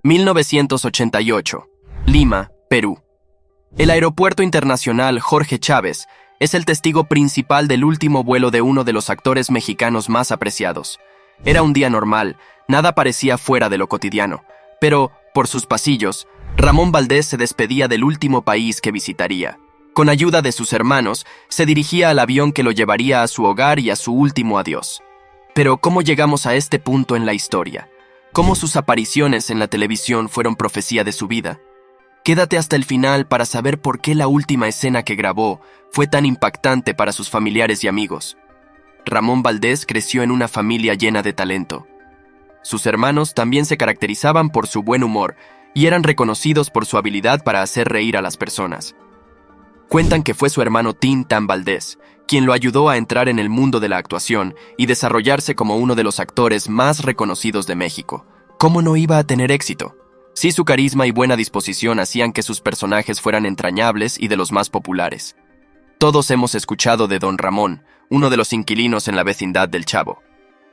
1988. Lima, Perú. El Aeropuerto Internacional Jorge Chávez es el testigo principal del último vuelo de uno de los actores mexicanos más apreciados. Era un día normal, nada parecía fuera de lo cotidiano, pero, por sus pasillos, Ramón Valdés se despedía del último país que visitaría. Con ayuda de sus hermanos, se dirigía al avión que lo llevaría a su hogar y a su último adiós. Pero, ¿cómo llegamos a este punto en la historia? ¿Cómo sus apariciones en la televisión fueron profecía de su vida? Quédate hasta el final para saber por qué la última escena que grabó fue tan impactante para sus familiares y amigos. Ramón Valdés creció en una familia llena de talento. Sus hermanos también se caracterizaban por su buen humor y eran reconocidos por su habilidad para hacer reír a las personas. Cuentan que fue su hermano Tintán Valdés quien lo ayudó a entrar en el mundo de la actuación y desarrollarse como uno de los actores más reconocidos de México. ¿Cómo no iba a tener éxito? Sí, su carisma y buena disposición hacían que sus personajes fueran entrañables y de los más populares. Todos hemos escuchado de Don Ramón, uno de los inquilinos en la vecindad del Chavo.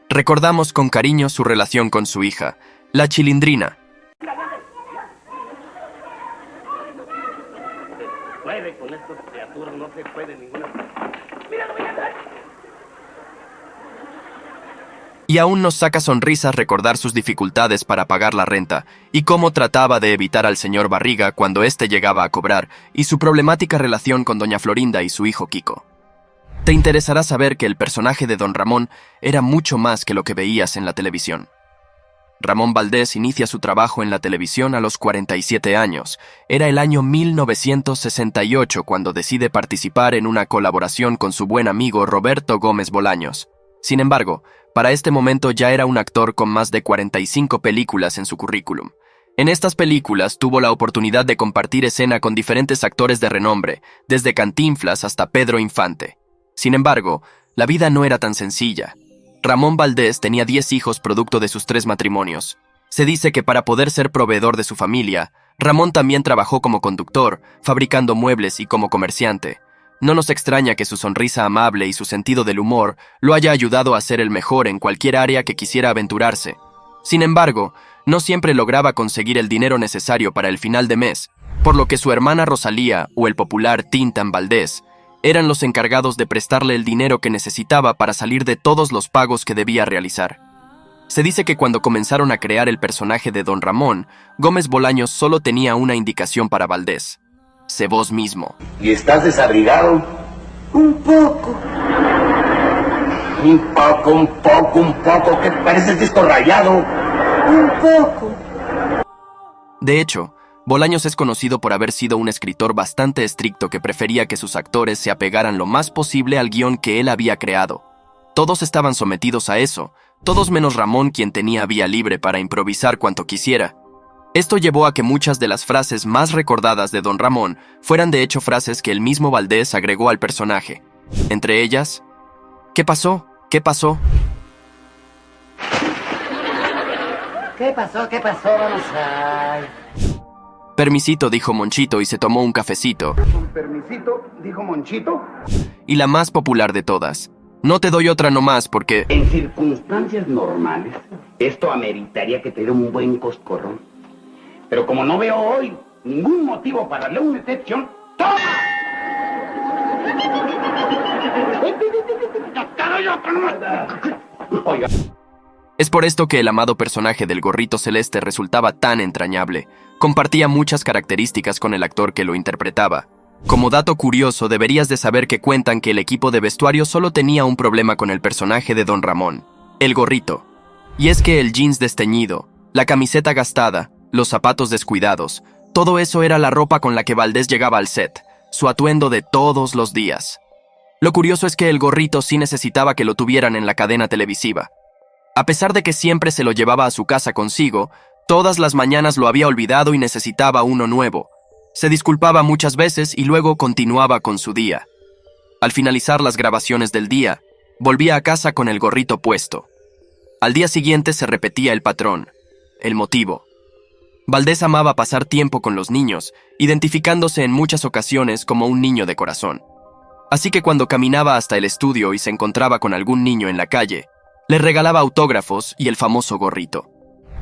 Recordamos con cariño su relación con su hija, la Chilindrina. Puede con estas criaturas, no se puede ninguna. Y aún nos saca sonrisas recordar sus dificultades para pagar la renta y cómo trataba de evitar al señor Barriga cuando éste llegaba a cobrar y su problemática relación con doña Florinda y su hijo Kiko. Te interesará saber que el personaje de Don Ramón era mucho más que lo que veías en la televisión. Ramón Valdés inicia su trabajo en la televisión a los 47 años. Era el año 1968 cuando decide participar en una colaboración con su buen amigo Roberto Gómez Bolaños. Sin embargo, para este momento ya era un actor con más de 45 películas en su currículum. En estas películas tuvo la oportunidad de compartir escena con diferentes actores de renombre, desde Cantinflas hasta Pedro Infante. Sin embargo, la vida no era tan sencilla. Ramón Valdés tenía 10 hijos producto de sus 3 matrimonios. Se dice que para poder ser proveedor de su familia, Ramón también trabajó como conductor, fabricando muebles y como comerciante. No nos extraña que su sonrisa amable y su sentido del humor lo haya ayudado a ser el mejor en cualquier área que quisiera aventurarse. Sin embargo, no siempre lograba conseguir el dinero necesario para el final de mes, por lo que su hermana Rosalía o el popular Tintán Valdés eran los encargados de prestarle el dinero que necesitaba para salir de todos los pagos que debía realizar. Se dice que cuando comenzaron a crear el personaje de Don Ramón, Gómez Bolaños solo tenía una indicación para Valdés: sé vos mismo. ¿Y estás desabrigado? Un poco. Un poco, que pareces disco rayado. Un poco. De hecho, Bolaños es conocido por haber sido un escritor bastante estricto que prefería que sus actores se apegaran lo más posible al guión que él había creado. Todos estaban sometidos a eso, todos menos Ramón, quien tenía vía libre para improvisar cuanto quisiera. Esto llevó a que muchas de las frases más recordadas de Don Ramón fueran de hecho frases que el mismo Valdés agregó al personaje. Entre ellas, ¿qué pasó? ¿Qué pasó? ¿Qué pasó? ¿Qué pasó? Vamos a... Permisito, dijo Monchito y se tomó un cafecito. Con permisito, dijo Monchito. Y la más popular de todas: no te doy otra nomás porque... En circunstancias normales, esto ameritaría que te dé un buen coscorrón. Pero como no veo hoy ningún motivo para darle una excepción, ¡toma! Oiga. Es por esto que el amado personaje del gorrito celeste resultaba tan entrañable. Compartía muchas características con el actor que lo interpretaba. Como dato curioso, deberías de saber que cuentan que el equipo de vestuario solo tenía un problema con el personaje de Don Ramón: el gorrito. Y es que el jeans desteñido, la camiseta gastada, los zapatos descuidados, todo eso era la ropa con la que Valdés llegaba al set, su atuendo de todos los días. Lo curioso es que el gorrito sí necesitaba que lo tuvieran en la cadena televisiva. A pesar de que siempre se lo llevaba a su casa consigo, todas las mañanas lo había olvidado y necesitaba uno nuevo. Se disculpaba muchas veces y luego continuaba con su día. Al finalizar las grabaciones del día, volvía a casa con el gorrito puesto. Al día siguiente se repetía el patrón. El motivo: Valdés amaba pasar tiempo con los niños, identificándose en muchas ocasiones como un niño de corazón. Así que cuando caminaba hasta el estudio y se encontraba con algún niño en la calle, le regalaba autógrafos y el famoso gorrito.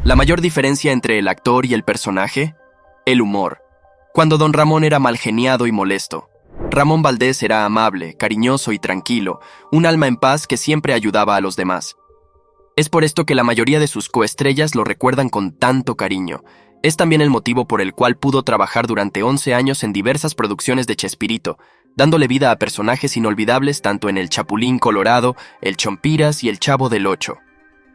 La mayor diferencia entre el actor y el personaje: el humor. Cuando don Ramón era malgeniado y molesto, Ramón Valdés era amable, cariñoso y tranquilo, un alma en paz que siempre ayudaba a los demás. Es por esto que la mayoría de sus coestrellas lo recuerdan con tanto cariño. Es también el motivo por el cual pudo trabajar durante 11 años en diversas producciones de Chespirito, dándole vida a personajes inolvidables tanto en El Chapulín Colorado, El Chompiras y El Chavo del Ocho.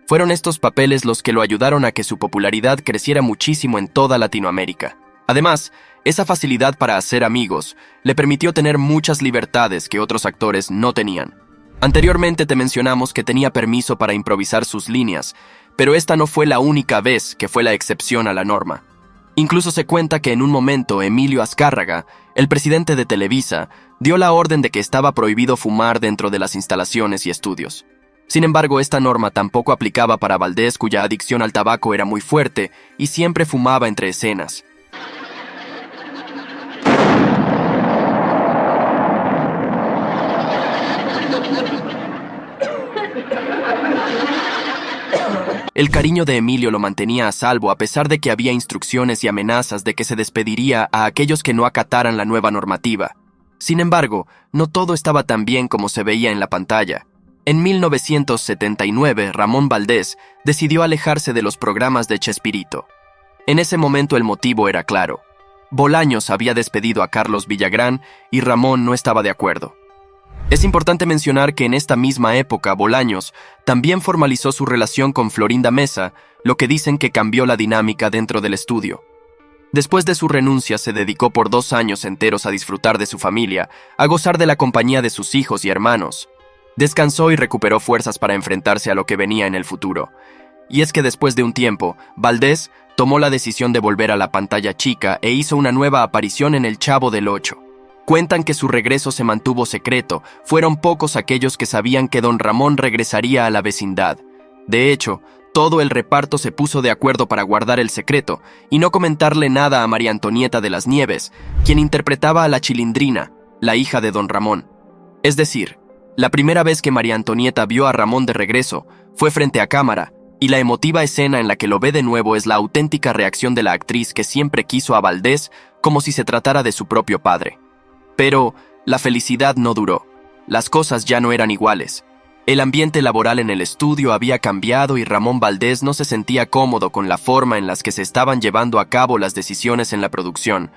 Fueron estos papeles los que lo ayudaron a que su popularidad creciera muchísimo en toda Latinoamérica. Además, esa facilidad para hacer amigos le permitió tener muchas libertades que otros actores no tenían. Anteriormente te mencionamos que tenía permiso para improvisar sus líneas, pero esta no fue la única vez que fue la excepción a la norma. Incluso se cuenta que en un momento Emilio Azcárraga, el presidente de Televisa, dio la orden de que estaba prohibido fumar dentro de las instalaciones y estudios. Sin embargo, esta norma tampoco aplicaba para Valdés, cuya adicción al tabaco era muy fuerte y siempre fumaba entre escenas. El cariño de Emilio lo mantenía a salvo a pesar de que había instrucciones y amenazas de que se despediría a aquellos que no acataran la nueva normativa. Sin embargo, no todo estaba tan bien como se veía en la pantalla. En 1979, Ramón Valdés decidió alejarse de los programas de Chespirito. En ese momento el motivo era claro. Bolaños había despedido a Carlos Villagrán y Ramón no estaba de acuerdo. Es importante mencionar que en esta misma época Bolaños también formalizó su relación con Florinda Mesa, lo que dicen que cambió la dinámica dentro del estudio. Después de su renuncia se dedicó por 2 años enteros a disfrutar de su familia, a gozar de la compañía de sus hijos y hermanos. Descansó y recuperó fuerzas para enfrentarse a lo que venía en el futuro. Y es que después de un tiempo, Valdés tomó la decisión de volver a la pantalla chica e hizo una nueva aparición en El Chavo del Ocho. Cuentan que su regreso se mantuvo secreto, fueron pocos aquellos que sabían que don Ramón regresaría a la vecindad. De hecho, todo el reparto se puso de acuerdo para guardar el secreto y no comentarle nada a María Antonieta de las Nieves, quien interpretaba a la Chilindrina, la hija de don Ramón. Es decir, la primera vez que María Antonieta vio a Ramón de regreso fue frente a cámara, y la emotiva escena en la que lo ve de nuevo es la auténtica reacción de la actriz que siempre quiso a Valdés como si se tratara de su propio padre. Pero la felicidad no duró. Las cosas ya no eran iguales. El ambiente laboral en el estudio había cambiado y Ramón Valdés no se sentía cómodo con la forma en la que se estaban llevando a cabo las decisiones en la producción,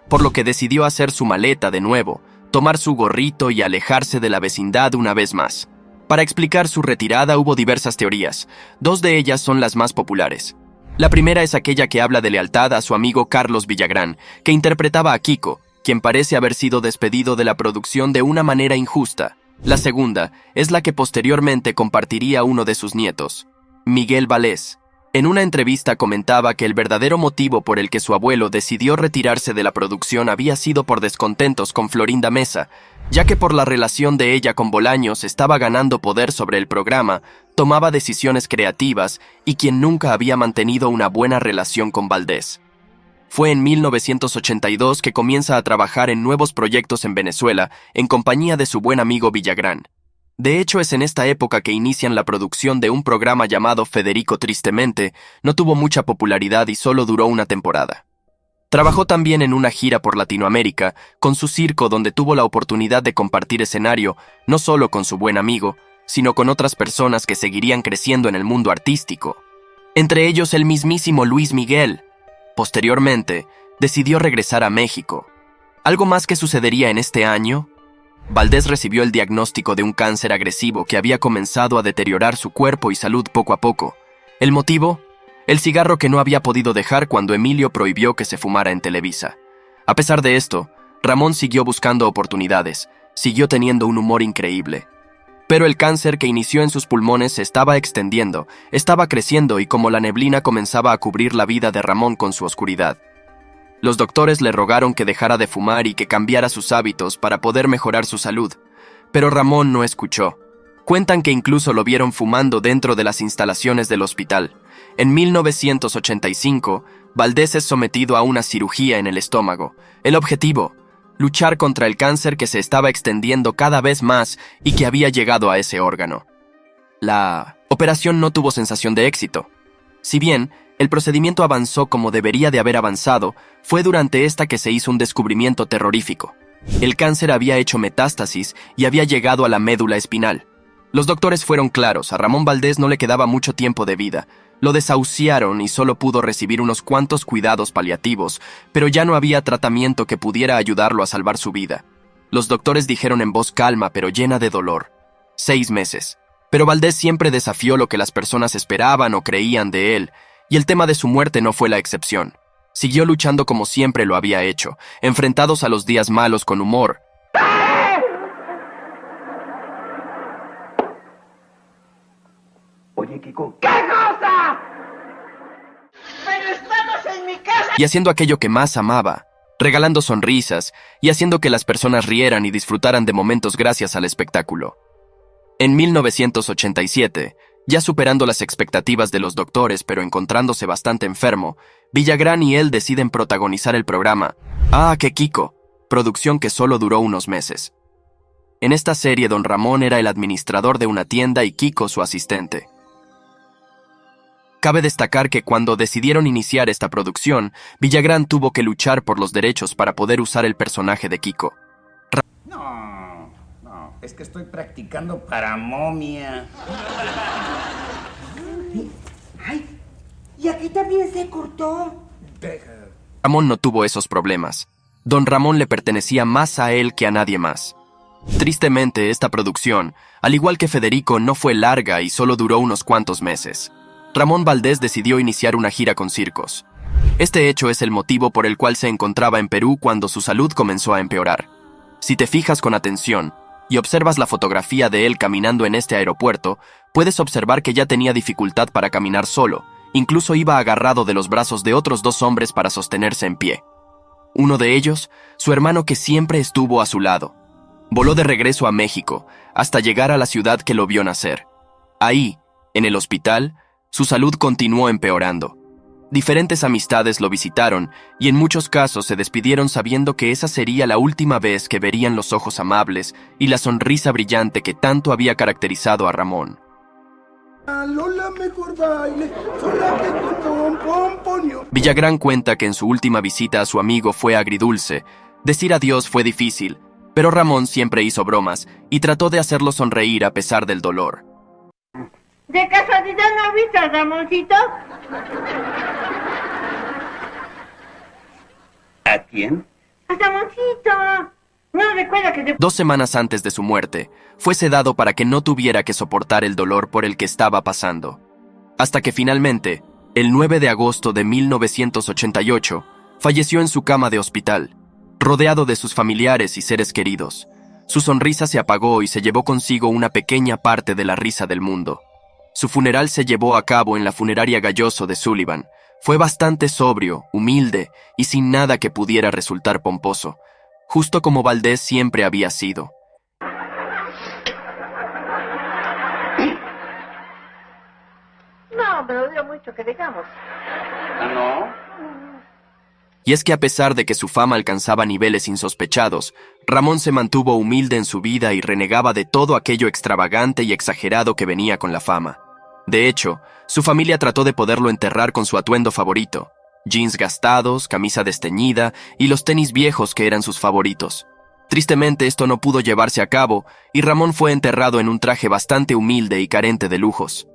por lo que decidió hacer su maleta de nuevo, tomar su gorrito y alejarse de la vecindad una vez más. Para explicar su retirada hubo diversas teorías. 2 de ellas son las más populares. La primera es aquella que habla de lealtad a su amigo Carlos Villagrán, que interpretaba a Kiko, quien parece haber sido despedido de la producción de una manera injusta. La segunda es la que posteriormente compartiría uno de sus nietos, Miguel Vallés. En una entrevista comentaba que el verdadero motivo por el que su abuelo decidió retirarse de la producción había sido por descontentos con Florinda Mesa, ya que por la relación de ella con Bolaños estaba ganando poder sobre el programa, tomaba decisiones creativas y quien nunca había mantenido una buena relación con Valdés. Fue en 1982 que comienza a trabajar en nuevos proyectos en Venezuela, en compañía de su buen amigo Villagrán. De hecho, es en esta época que inician la producción de un programa llamado Federico Tristemente. No tuvo mucha popularidad y solo duró una temporada. Trabajó también en una gira por Latinoamérica, con su circo, donde tuvo la oportunidad de compartir escenario, no solo con su buen amigo, sino con otras personas que seguirían creciendo en el mundo artístico. Entre ellos el mismísimo Luis Miguel. Posteriormente, decidió regresar a México. ¿Algo más que sucedería en este año? Valdés recibió el diagnóstico de un cáncer agresivo que había comenzado a deteriorar su cuerpo y salud poco a poco. ¿El motivo? El cigarro que no había podido dejar cuando Emilio prohibió que se fumara en Televisa. A pesar de esto, Ramón siguió buscando oportunidades, siguió teniendo un humor increíble. Pero el cáncer que inició en sus pulmones se estaba extendiendo, estaba creciendo y como la neblina comenzaba a cubrir la vida de Ramón con su oscuridad. Los doctores le rogaron que dejara de fumar y que cambiara sus hábitos para poder mejorar su salud, pero Ramón no escuchó. Cuentan que incluso lo vieron fumando dentro de las instalaciones del hospital. En 1985, Valdés es sometido a una cirugía en el estómago. El objetivo: luchar contra el cáncer que se estaba extendiendo cada vez más y que había llegado a ese órgano. La operación no tuvo sensación de éxito. Si bien el procedimiento avanzó como debería de haber avanzado, fue durante esta que se hizo un descubrimiento terrorífico. El cáncer había hecho metástasis y había llegado a la médula espinal. Los doctores fueron claros, a Ramón Valdés no le quedaba mucho tiempo de vida. Lo desahuciaron y solo pudo recibir unos cuantos cuidados paliativos, pero ya no había tratamiento que pudiera ayudarlo a salvar su vida. Los doctores dijeron en voz calma pero llena de dolor: 6 meses. Pero Valdés siempre desafió lo que las personas esperaban o creían de él, y el tema de su muerte no fue la excepción. Siguió luchando como siempre lo había hecho, enfrentados a los días malos con humor. Oye, Kiko. ¿Qué cosa? ¡Pero estamos en mi casa! Y haciendo aquello que más amaba, regalando sonrisas y haciendo que las personas rieran y disfrutaran de momentos gracias al espectáculo. En 1987, ya superando las expectativas de los doctores pero encontrándose bastante enfermo, Villagrán y él deciden protagonizar el programa ¡Ah, qué Kiko!, producción que solo duró unos meses. En esta serie, don Ramón era el administrador de una tienda y Kiko su asistente. Cabe destacar que cuando decidieron iniciar esta producción, Villagrán tuvo que luchar por los derechos para poder usar el personaje de Kiko. No, es que estoy practicando para momia. ¡Ay! Y aquí también se cortó. Ramón no tuvo esos problemas. Don Ramón le pertenecía más a él que a nadie más. Tristemente, esta producción, al igual que Federico, no fue larga y solo duró unos cuantos meses. Ramón Valdés decidió iniciar una gira con circos. Este hecho es el motivo por el cual se encontraba en Perú cuando su salud comenzó a empeorar. Si te fijas con atención y observas la fotografía de él caminando en este aeropuerto, puedes observar que ya tenía dificultad para caminar solo, incluso iba agarrado de los brazos de otros 2 hombres para sostenerse en pie. Uno de ellos, su hermano que siempre estuvo a su lado. Voló de regreso a México, hasta llegar a la ciudad que lo vio nacer. Ahí, en el hospital, su salud continuó empeorando. Diferentes amistades lo visitaron y en muchos casos se despidieron sabiendo que esa sería la última vez que verían los ojos amables y la sonrisa brillante que tanto había caracterizado a Ramón. Lola mejor baile, solamente con pomponio. Villagrán cuenta que en su última visita a su amigo fue agridulce. Decir adiós fue difícil, pero Ramón siempre hizo bromas y trató de hacerlo sonreír a pesar del dolor. ¿De casualidad no viste a Ramoncito? ¿A quién? ¡A Ramoncito! No recuerda que... 2 semanas antes de su muerte, fue sedado para que no tuviera que soportar el dolor por el que estaba pasando. Hasta que finalmente, el 9 de agosto de 1988, falleció en su cama de hospital, rodeado de sus familiares y seres queridos. Su sonrisa se apagó y se llevó consigo una pequeña parte de la risa del mundo. Su funeral se llevó a cabo en la funeraria Galloso de Sullivan. Fue bastante sobrio, humilde y sin nada que pudiera resultar pomposo, justo como Valdés siempre había sido. No, me lo dio mucho que digamos. ¿No? Y es que a pesar de que su fama alcanzaba niveles insospechados, Ramón se mantuvo humilde en su vida y renegaba de todo aquello extravagante y exagerado que venía con la fama. De hecho, su familia trató de poderlo enterrar con su atuendo favorito: jeans gastados, camisa desteñida y los tenis viejos que eran sus favoritos. Tristemente esto no pudo llevarse a cabo y Ramón fue enterrado en un traje bastante humilde y carente de lujos.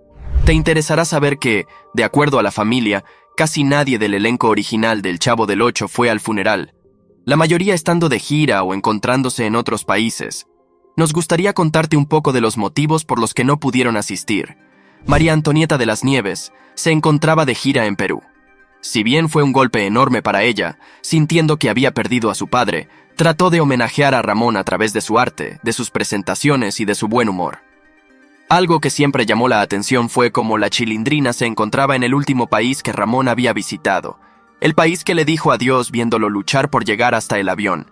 Te interesará saber que, de acuerdo a la familia, casi nadie del elenco original del Chavo del Ocho fue al funeral, la mayoría estando de gira o encontrándose en otros países. Nos gustaría contarte un poco de los motivos por los que no pudieron asistir. María Antonieta de las Nieves se encontraba de gira en Perú. Si bien fue un golpe enorme para ella, sintiendo que había perdido a su padre, trató de homenajear a Ramón a través de su arte, de sus presentaciones y de su buen humor. Algo que siempre llamó la atención fue cómo la Chilindrina se encontraba en el último país que Ramón había visitado, el país que le dijo adiós viéndolo luchar por llegar hasta el avión.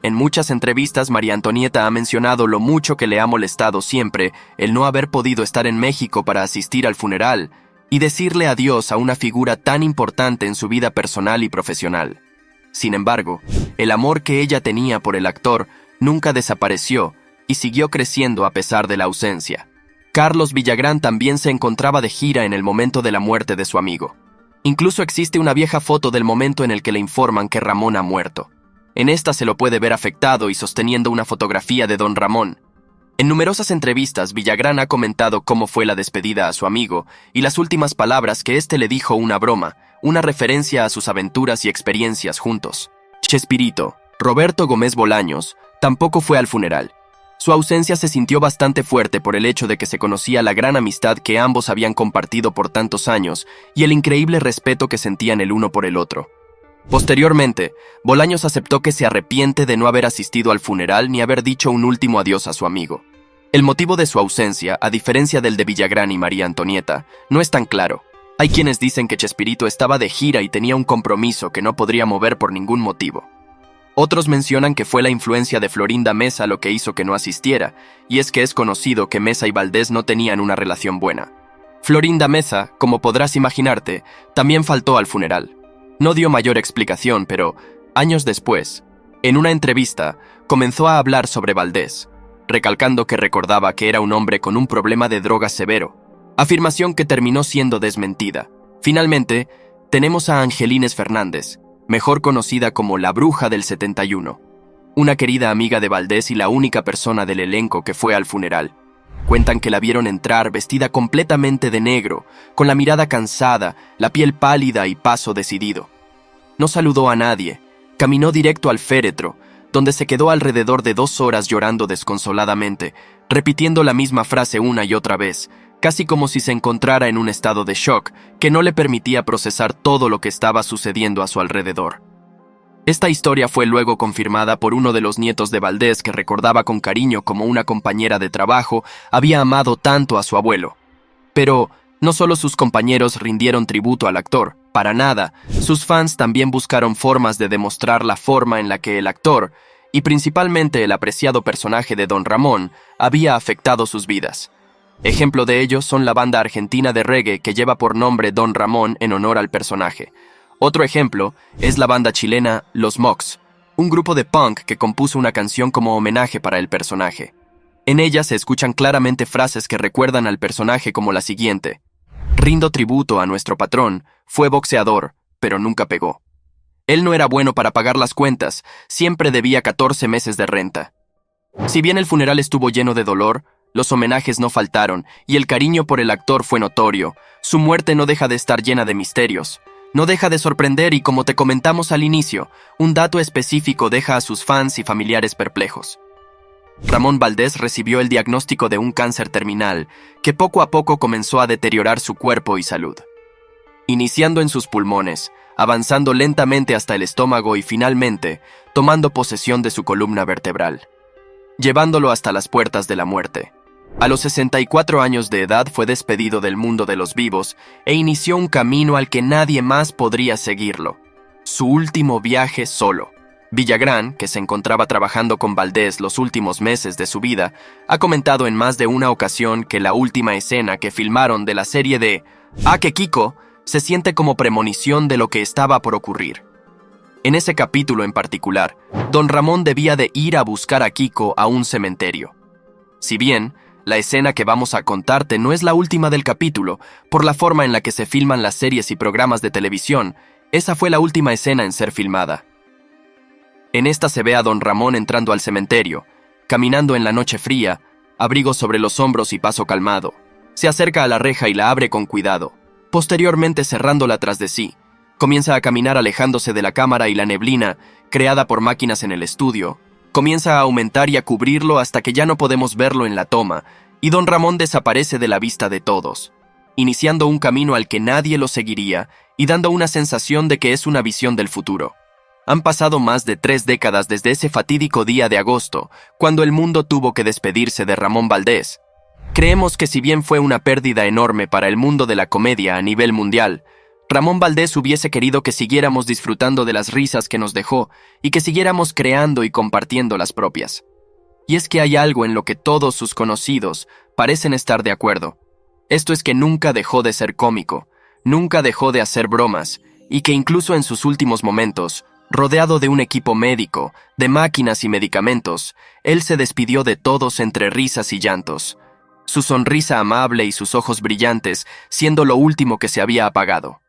En muchas entrevistas, María Antonieta ha mencionado lo mucho que le ha molestado siempre el no haber podido estar en México para asistir al funeral y decirle adiós a una figura tan importante en su vida personal y profesional. Sin embargo, el amor que ella tenía por el actor nunca desapareció y siguió creciendo a pesar de la ausencia. Carlos Villagrán también se encontraba de gira en el momento de la muerte de su amigo. Incluso existe una vieja foto del momento en el que le informan que Ramón ha muerto. En esta se lo puede ver afectado y sosteniendo una fotografía de don Ramón. En numerosas entrevistas, Villagrán ha comentado cómo fue la despedida a su amigo y las últimas palabras que éste le dijo una broma, una referencia a sus aventuras y experiencias juntos. Chespirito, Roberto Gómez Bolaños, tampoco fue al funeral. Su ausencia se sintió bastante fuerte por el hecho de que se conocía la gran amistad que ambos habían compartido por tantos años y el increíble respeto que sentían el uno por el otro. Posteriormente, Bolaños aceptó que se arrepiente de no haber asistido al funeral ni haber dicho un último adiós a su amigo. El motivo de su ausencia, a diferencia del de Villagrán y María Antonieta, no es tan claro. Hay quienes dicen que Chespirito estaba de gira y tenía un compromiso que no podría mover por ningún motivo. Otros mencionan que fue la influencia de Florinda Mesa lo que hizo que no asistiera, y es que es conocido que Mesa y Valdés no tenían una relación buena. Florinda Mesa, como podrás imaginarte, también faltó al funeral. No dio mayor explicación, pero, años después, en una entrevista, comenzó a hablar sobre Valdés, recalcando que recordaba que era un hombre con un problema de drogas severo, afirmación que terminó siendo desmentida. Finalmente, tenemos a Angelines Fernández, mejor conocida como la Bruja del 71, una querida amiga de Valdés y la única persona del elenco que fue al funeral. Cuentan que la vieron entrar vestida completamente de negro, con la mirada cansada, la piel pálida y paso decidido. No saludó a nadie, caminó directo al féretro, donde se quedó alrededor de 2 horas llorando desconsoladamente, repitiendo la misma frase una y otra vez, casi como si se encontrara en un estado de shock que no le permitía procesar todo lo que estaba sucediendo a su alrededor. Esta historia fue luego confirmada por uno de los nietos de Valdés que recordaba con cariño cómo una compañera de trabajo había amado tanto a su abuelo. Pero no solo sus compañeros rindieron tributo al actor, para nada, sus fans también buscaron formas de demostrar la forma en la que el actor, y principalmente el apreciado personaje de Don Ramón, había afectado sus vidas. Ejemplo de ello son la banda argentina de reggae que lleva por nombre Don Ramón en honor al personaje. Otro ejemplo es la banda chilena Los Mox, un grupo de punk que compuso una canción como homenaje para el personaje. En ella se escuchan claramente frases que recuerdan al personaje como la siguiente: rindo tributo a nuestro patrón, fue boxeador, pero nunca pegó. Él no era bueno para pagar las cuentas, siempre debía 14 meses de renta. Si bien el funeral estuvo lleno de dolor, los homenajes no faltaron y el cariño por el actor fue notorio. Su muerte no deja de estar llena de misterios. No deja de sorprender y, como te comentamos al inicio, un dato específico deja a sus fans y familiares perplejos. Ramón Valdés recibió el diagnóstico de un cáncer terminal que poco a poco comenzó a deteriorar su cuerpo y salud. Iniciando en sus pulmones, avanzando lentamente hasta el estómago y finalmente tomando posesión de su columna vertebral, llevándolo hasta las puertas de la muerte. A los 64 años de edad fue despedido del mundo de los vivos e inició un camino al que nadie más podría seguirlo. Su último viaje solo. Villagrán, que se encontraba trabajando con Valdés los últimos meses de su vida, ha comentado en más de una ocasión que la última escena que filmaron de la serie de "Ah, que Kiko" se siente como premonición de lo que estaba por ocurrir. En ese capítulo en particular, Don Ramón debía de ir a buscar a Kiko a un cementerio. Si bien, la escena que vamos a contarte no es la última del capítulo, por la forma en la que se filman las series y programas de televisión, esa fue la última escena en ser filmada. En esta se ve a Don Ramón entrando al cementerio, caminando en la noche fría, abrigo sobre los hombros y paso calmado. Se acerca a la reja y la abre con cuidado, posteriormente cerrándola tras de sí. Comienza a caminar alejándose de la cámara y la neblina, creada por máquinas en el estudio. Comienza a aumentar y a cubrirlo hasta que ya no podemos verlo en la toma, y Don Ramón desaparece de la vista de todos, iniciando un camino al que nadie lo seguiría y dando una sensación de que es una visión del futuro. Han pasado más de 3 décadas desde ese fatídico día de agosto, cuando el mundo tuvo que despedirse de Ramón Valdés. Creemos que si bien fue una pérdida enorme para el mundo de la comedia a nivel mundial, Ramón Valdés hubiese querido que siguiéramos disfrutando de las risas que nos dejó y que siguiéramos creando y compartiendo las propias. Y es que hay algo en lo que todos sus conocidos parecen estar de acuerdo. Esto es que nunca dejó de ser cómico, nunca dejó de hacer bromas, y que incluso en sus últimos momentos, rodeado de un equipo médico, de máquinas y medicamentos, él se despidió de todos entre risas y llantos. Su sonrisa amable y sus ojos brillantes siendo lo último que se había apagado.